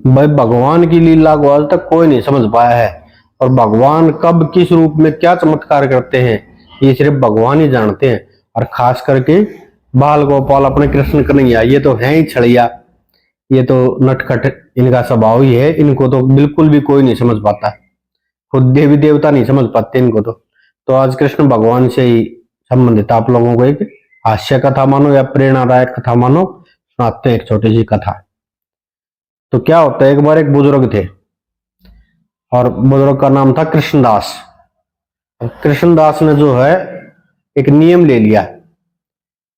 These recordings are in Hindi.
भाई भगवान की लीला को आज तक कोई नहीं समझ पाया है, और भगवान कब किस रूप में क्या चमत्कार करते हैं ये सिर्फ भगवान ही जानते हैं। और खास करके बाल गोपाल अपने कृष्ण कन्हैया ये तो है ही छड़िया, ये तो नटखट इनका स्वभाव ही है, इनको तो बिल्कुल भी कोई नहीं समझ पाता, खुद देवी देवता नहीं समझ पाते इनको तो आज कृष्ण भगवान से ही संबंधित आप लोगों को एक हास्य कथा मानो या प्रेरणादायक कथा मानो सुनाते हैं, एक छोटी सी कथा। तो क्या होता है, एक बार एक बुजुर्ग थे और बुजुर्ग का नाम था कृष्णदास। कृष्णदास ने जो है एक नियम ले लिया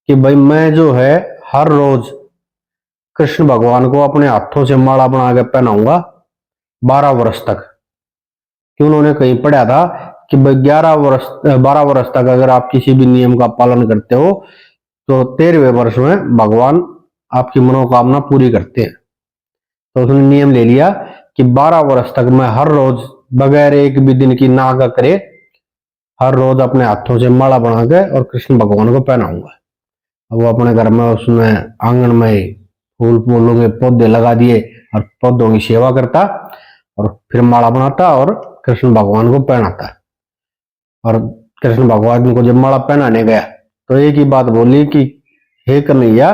कि भाई मैं जो है हर रोज कृष्ण भगवान को अपने हाथों से माला बना के पहनाऊंगा 12 वर्ष तक। कि उन्होंने कहीं पढ़ा था कि भाई 12 वर्ष तक अगर आप किसी भी नियम का पालन करते हो तो 13वें वर्ष में भगवान आपकी मनोकामना पूरी करते हैं। तो उसने नियम ले लिया कि 12 वर्ष तक मैं हर रोज बगैर एक भी दिन की नागा करे हर रोज अपने हाथों से माला बना के और कृष्ण भगवान को पहनाऊंगा। अब वो अपने घर में उसने आंगन में फूल फूलों के पौधे लगा दिए और पौधों की सेवा करता और फिर माला बनाता और कृष्ण भगवान को पहनाता। और कृष्ण भगवान को जब माला पहनाने गया तो एक ही बात बोली कि हे कन्हैया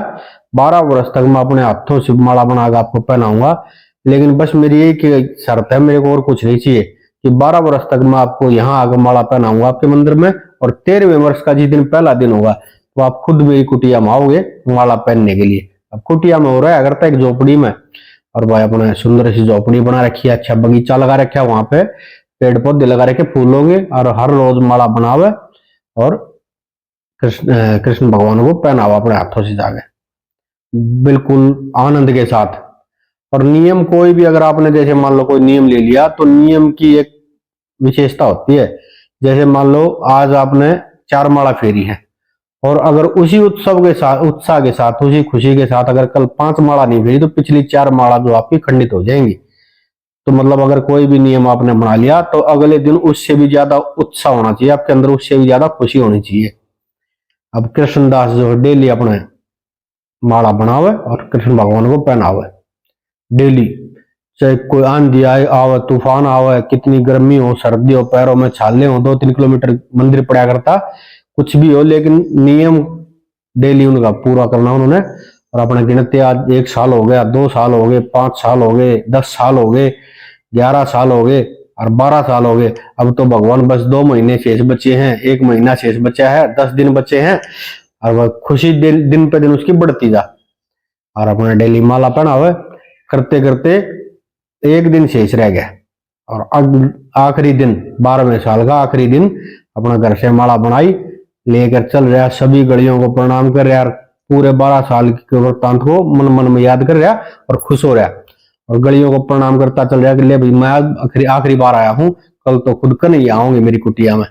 12 वर्ष तक मैं अपने हाथों से माला बनाकर आपको पहनाऊंगा, लेकिन बस मेरी एक शर्त है, मेरे को और कुछ नहीं चाहिए कि 12 वर्ष तक मैं आपको यहाँ आकर माला पहनाऊंगा आपके मंदिर में, और 13वें वर्ष का जिस दिन पहला दिन होगा तो आप खुद मेरी कुटिया में आओगे माला पहनने के लिए। अब कुटिया में हो रहा है अगर तक एक झोपड़ी में, और भाई अपने सुंदर सी झोपड़ी बना रखी है, अच्छा बगीचा लगा रखा है, वहां पे पेड़ पौधे लगा रखे फूलों के, और हर रोज माला बनावे और कृष्ण भगवान को पहनावा अपने हाथों से जाके बिल्कुल आनंद के साथ। और नियम कोई भी अगर आपने जैसे मान लो कोई नियम ले लिया तो नियम की एक विशेषता होती है। जैसे मान लो आज आपने 4 माला फेरी है और अगर उसी उत्साह के साथ उसी खुशी के साथ अगर कल 5 माला नहीं फेरी तो पिछली 4 माला जो आपकी खंडित हो जाएंगी। तो मतलब अगर कोई भी नियम आपने बना लिया तो अगले दिन उससे भी ज्यादा उत्साह होना चाहिए आपके अंदर, उससे भी ज्यादा खुशी होनी चाहिए। अब कृष्णदास जो है डेली अपने माला बनावे और कृष्ण भगवान को पहनावे डेली, चाहे कोई आंधी आए आवे तूफान आवे, कितनी गर्मी हो सर्दी हो पैरों में छाले हो, 2-3 किलोमीटर मंदिर पड़ा करता, कुछ भी हो, लेकिन नियम डेली उनका पूरा करना उन्होंने। और अपने गिनते आज 1 साल हो गया, 2 साल हो गए, 5 साल हो गए, 10 साल हो गए, 11 साल हो गए और 12 साल हो गए। अब तो भगवान बस 2 महीने शेष बचे हैं, 1 महीना शेष बचा है, 10 दिन बचे हैं, और वह खुशी दिन पे दिन उसकी बढ़ती जा। और अपने डेली माला पहनावे करते करते 1 दिन शेष रह गया और आखिरी दिन 12वें साल का आखिरी दिन अपना घर से माला बनाई लेकर चल रहा, सभी गलियों को प्रणाम कर रहा, पूरे 12 साल के वृत्तांत को मन मन में याद कर रहा और खुश हो रहा, और गलियों को प्रणाम करता चल रहा कि ले भाई मैं आखिरी बार आया हूं, कल तो खुद कन्हैया आऊंगे मेरी कुटिया में।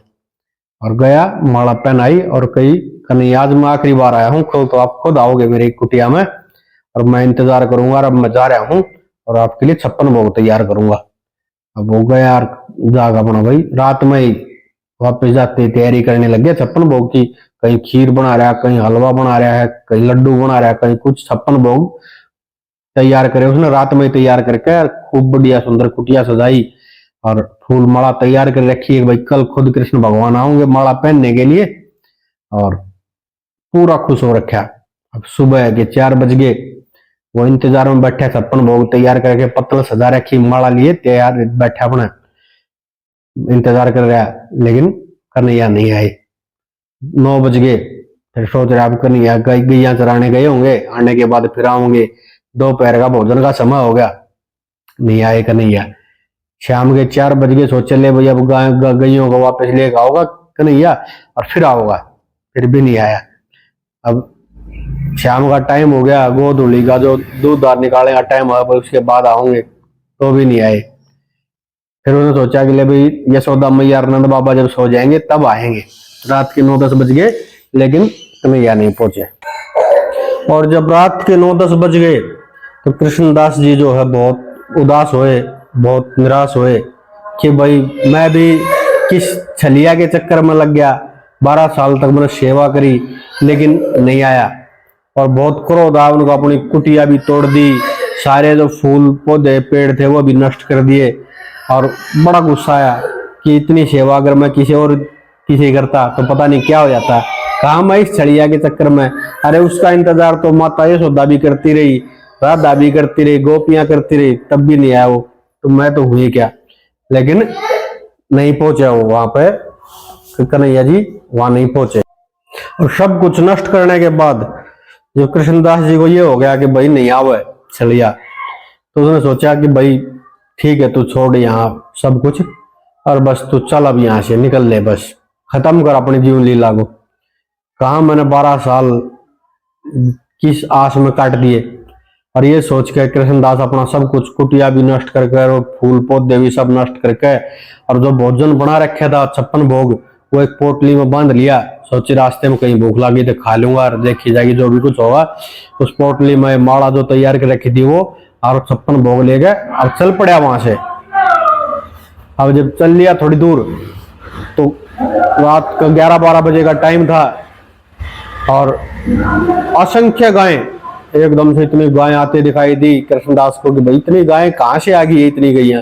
और गया माला पहनाई और कही कन्हैया आज मैं आखिरी बार आया हूं, कल तो आप खुद आओगे मेरी कुटिया में और मैं इंतजार करूंगा, और अब मैं जा रहा हूं और आपके लिए 56 भोग तैयार करूंगा। अब वो गया यार जागा बना भाई, रात में ही वापस जाते तैयारी करने लग गया 56 भोग की, कहीं खीर बना रहा है, कहीं हलवा बना रहा है, कहीं लड्डू बना रहा है, कहीं कुछ 56 भोग तैयार करे उसने रात में तैयार करके, खूब बढ़िया सुंदर कुटिया सजाई और फूल माला तैयार कर रखी है भाई कल खुद कृष्ण भगवान आऊंगे माला पहनने के लिए, और पूरा खुश हो रखा। अब सुबह के 4 बज गए, वो इंतजार में बैठे 56 भोग तैयार करके पत्तल सजा रखी माला लिए तैयार बैठा अपना इंतजार कर रहा, लेकिन कन्हैया नहीं आए। 9 बज गए, फिर सोच रहे आप कन्हैया गैया चराने गए होंगे, आने के बाद फिर आऊंगे, दोपहर का भोजन का समय हो गया, नहीं आए कन्हैया। शाम के 4 बज गए, सोचे ले भैया गैयों को वापस लेकर आओगा कन्हैया और फिर आओगा, फिर भी नहीं आया। अब शाम का टाइम हो गया, गोद उड़ी का जो दूध दार निकालने का टाइम हुआ उसके बाद आऊंगे, तो भी नहीं आए। फिर उन्होंने सोचा कि ले भाई यशोदा मैया नंद बाबा जब सो जाएंगे तब आएंगे। रात के 9-10 बज गए, लेकिन कन्हैया नहीं पहुंचे। और जब रात के 9-10 बज गए तो कृष्णदास जी जो है बहुत उदास हुए, बहुत निराश हुए कि भाई मैं भी किस छलिया के चक्कर में लग गया, 12 साल तक मैंने सेवा करी लेकिन नहीं आया। और बहुत क्रोध आया उनको, अपनी कुटिया भी तोड़ दी, सारे जो फूल पौधे पेड़ थे वो भी नष्ट कर दिए। और बड़ा गुस्सा आया कि इतनी सेवा अगर मैं किसी और किसी करता तो पता नहीं क्या हो जाता। कहा मैं इस छड़िया के चक्कर में, अरे उसका इंतजार तो माता यशोदा भी करती रही, राधा भी करती रही, गोपियां करती रही, तब भी नहीं आया वो, तो मैं तो हुई क्या। लेकिन नहीं पहुंचे वो वहां पे, कन्हैया जी वहां नहीं पहुंचे। और सब कुछ नष्ट करने के बाद जब कृष्णदास जी को ये हो गया कि भाई नहीं आवे छलिया, तो उसने सोचा कि भाई ठीक है, तू छोड़ यहाँ सब कुछ और बस तू चल, अब यहाँ से निकल ले, बस खत्म कर अपनी जीवन लीला को। कहा मैंने 12 साल किस आस में काट दिए। और ये सोच के कृष्णदास अपना सब कुछ, कुटिया भी नष्ट करके और फूल पौधे भी सब नष्ट करके, और जो भोजन बना रखा था 56 भोग, वो एक पोटली में बांध लिया। सोची रास्ते में कहीं भूख लगी तो खा लूंगा और देखी जाएगी जो भी कुछ होगा। उस पोटली में माला जो तैयार कर रखी थी वो, और 56 भोग ले गए और चल पड़ा वहां से। अब जब चल लिया थोड़ी दूर, तो रात का 11-12 बजे का टाइम था, और असंख्य गायें, एकदम से इतनी गायें आते दिखाई दी कृष्णदास को कि भाई इतनी गायें कहां से आ गई है, इतनी गैया।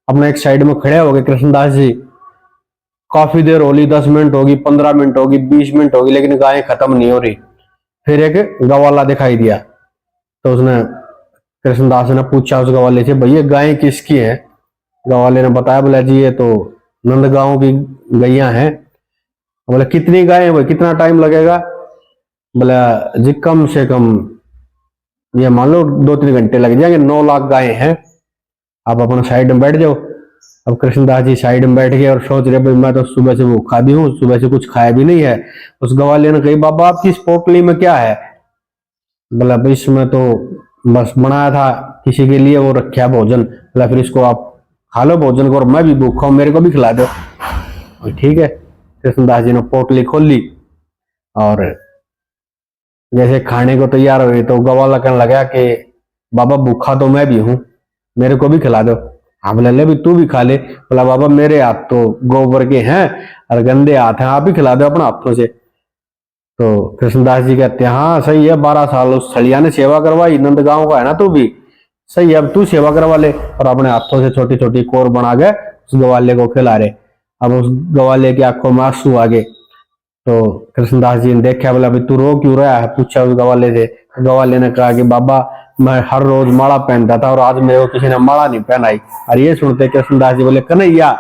अपने एक साइड में खड़े हो गए कृष्णदास जी। काफी देर होगी, 10 मिनट होगी, 15 मिनट होगी, 20 मिनट होगी, लेकिन गायें खत्म नहीं हो रही। फिर एक गवाला दिखाई दिया, तो उसने कृष्णदास ने पूछा उस गवाले से, भैया गायें किसकी है। गवाले ने बताया, बोला जी ये तो नंदगांव की गैया हैं। बोले कितनी गायें भाई, कितना टाइम लगेगा। बोला जी कम से कम ये मान लो 2-3 घंटे लग जाएंगे, 9 लाख गायें हैं, आप अपना साइड में बैठ जाओ। अब कृष्णदास जी साइड में बैठ गए और सोच रहे भाई मैं तो सुबह से भूखा भी हूँ, सुबह से कुछ खाया भी नहीं है। उस गवाले ने कही, बाबा आपकी इस पोटली में क्या है। बोला भाई इसमें तो बस बनाया था किसी के लिए, वो रखा भोजन। बोला फिर इसको आप खा लो भोजन को, और मैं भी भूखा हूँ, मेरे को भी खिला दो। ठीक है, कृष्णदास जी ने पोटली खोल ली, और जैसे खाने को तैयार हुई तो गवाला कहने लगा कि बाबा भूखा तो मैं भी हूं, मेरे को भी खिला दो। हाँ बोला ले भी तू भी खा ले। बोला बाबा मेरे हाथ तो गोबर के हैं और गंदे हाथ हैं, आप ही खिला दो अपने हाथों से। तो कृष्णदास जी कहते हैं हाँ सही है, 12 साल उस छलिया ने सेवा करवाई, नंदगांव का है ना तू भी, सही है, अब तू सेवा करवा ले। और अपने हाथों से छोटी छोटी कोर बना के उस गवाले को खिला रहे। अब उस गवाले की आंखों में आंसू आ गए। तो कृष्णदास जी ने देखा, बोला भाई तू रो क्यों रहा है, पूछा उस गवाले से। गवाले ने कहा कि बाबा मैं हर रोज माला पहनता था और आज मेरे को किसी ने माला नहीं पहनाई। और ये सुनते कृष्णदास जी बोले कन्हैया,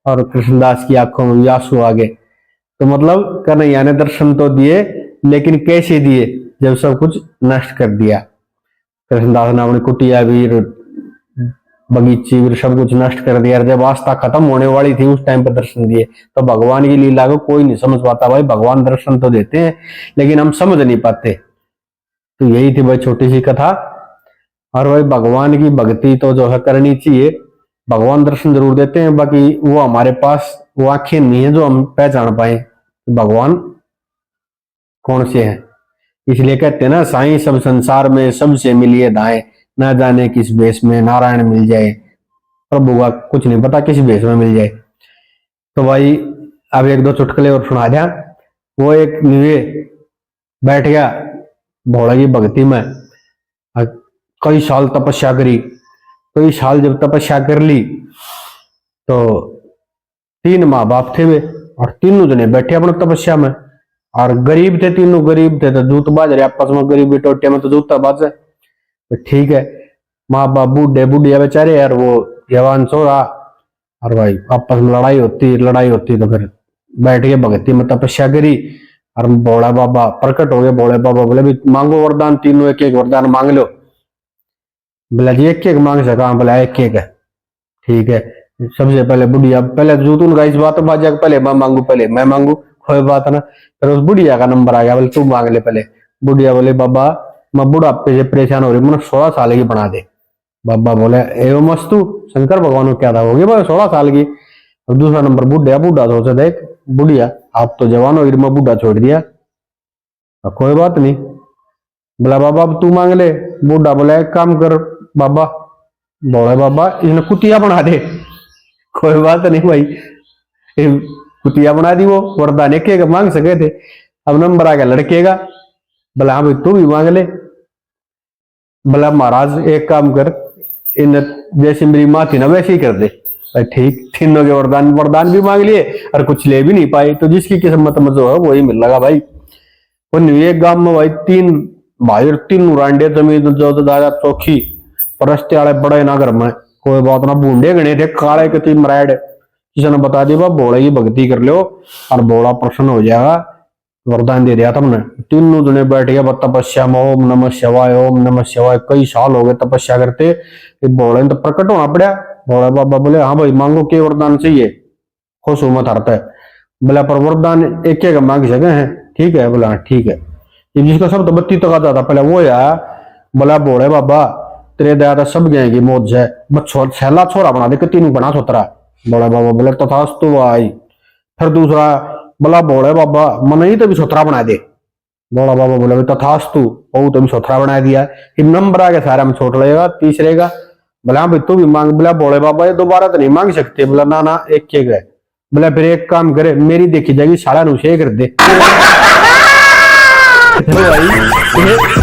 और कृष्णदास की आंखों में आंसू आ गए। तो मतलब कन्हैया ने दर्शन तो दिए, लेकिन कैसे दिए, जब सब कुछ नष्ट कर दिया। कृष्णदास ने अपनी कुटिया भी, बगीची भी सब कुछ नष्ट कर दिया। जब आस्था खत्म होने वाली थी उस टाइम पर दर्शन दिए। तो भगवान की लीला को कोई नहीं समझ पाता भाई, भगवान दर्शन तो देते हैं लेकिन हम समझ नहीं पाते। तो यही थी भाई छोटी सी कथा। और भाई भगवान की भक्ति तो जो है करनी चाहिए। भगवान दर्शन जरूर देते हैं, बाकी वो हमारे पास वो आंखें नहीं है जो हम पहचान पाए भगवान कौन से हैं। इसलिए कहते हैं ना, साईं सब संसार में सबसे मिलिए दाएं, ना जाने किस भेष में नारायण मिल जाए। प्रभु का कुछ नहीं पता किस भेष में मिल जाए। तो भाई अब एक दो चुटकुले और सुना दिया। वो एक निवे बैठ गया भोला की भक्ति में, कई साल तपस्या करी। कई साल जब तपस्या कर ली तो 3 माँ बाप थे वे, और तीनों जने बैठे अपने तपस्या में। और गरीब थे, तीनों गरीब थे, तो जूत बाज रहे आपस में, गरीबी टोटे में तो जूता बाज है। तो ठीक है, माँ बाप बूढ़े बुढ़िया बेचारे यार, वो जवान सो रहा, और भाई आपस में लड़ाई होती तो फिर बैठ के भक्ति में तपस्या करी। और भोला बाबा प्रकट हो गए। भोले बाबा बोले भी मांगो वरदान, तीनों एक एक वरदान मांग लो। बोला जी एक एक मांग सका। बोला एक एक है, ठीक है। सबसे पहले बुढ़िया, पहले जूतून का इस बात बाजा, पहले मैं मांगू, कोई बात ना। फिर उस बुढ़िया का नंबर आ गया, बोले तू मांग ले पहले। बुढ़िया बोले बाबा मैं बुढ़ापे से परेशान हो रही, मैंने 16 साल की बना दे। बाबा बोले एवं मस्तु, शंकर भगवान को क्या था, होगी बोले 16 साल की। और दूसरा नंबर बुढ़िया, बूढ़ा सोचा देख बुढ़िया आप तो जवान हो, मैं बूढ़ा छोड़ दिया, कोई बात नहीं। बोला बाबा अब तू मांग ले। बूढ़ा बोला एक काम कर बाबा, बोले बाबा इसने कुतिया बना दे। कोई बात नहीं भाई, कुतिया बना दी। वो वरदान एक मांग सके थे, अब नंबर आ गया लड़के का। बोला हाँ भाई तू भी मांग ले। बोला महाराज एक काम कर, इन जैसे मेरी माँ थी ना वैसे ही कर दे। भाई ठीक, तीनों के वरदान वरदान भी मांग लिए और कुछ ले भी नहीं पाए, तो जिसकी किस्मत में जो है वही मिल लगा भाई। एक गांव में भाई तीन भाई और तीन रांडे जमीन जो दादा चौखी परस्ते वाले बड़े ना घर में, कोई बात ना बूढ़े गणे थे काले के तीन मराड। किसी ने बता दिया भोले की भक्ति कर लो और भोला प्रसन्न हो जाएगा, वरदान दे दिया तुमने। तीनों जने बैठ गया तपस्या में, ओम नमः शिवाय ओम नमः शिवाय। कई साल हो गए तपस्या करते, भोले ने तो प्रकट होना पड़ा। भोले बाबा बोले हाँ भाई मांगो, के वरदान चाहिए, खुश मत हरता है। बोला पर वरदान एक एक मांग सके हैं, ठीक है। बोला ठीक है। जिसका सब तो 32 तक आता था पहले वो यार। बोला भोले बाबा तेरे दया तो सब गए की मौत है, छेला छोरा बना दे कि तीनों बना सोतरा। भोले बाबा बोले तथास्तु भाई। फिर दूसरा बोला भोले बाबा मन ही तो भी सोतरा बना दे। भोला बाबा बोले तथास्तु, ओ तो भी सोतरा बना दिया। फिर नंबर आगे सारा में छोड़ लेगा, तीसरे का। बोला भाई तू भी मांग। बोला भोले बाबा ये दोबारा तो नहीं मांग सकते। बोला ना ना एक एक है। बोला फिर एक काम करे, मेरी देखी जाएगी सारा नुशे कर दे। भाई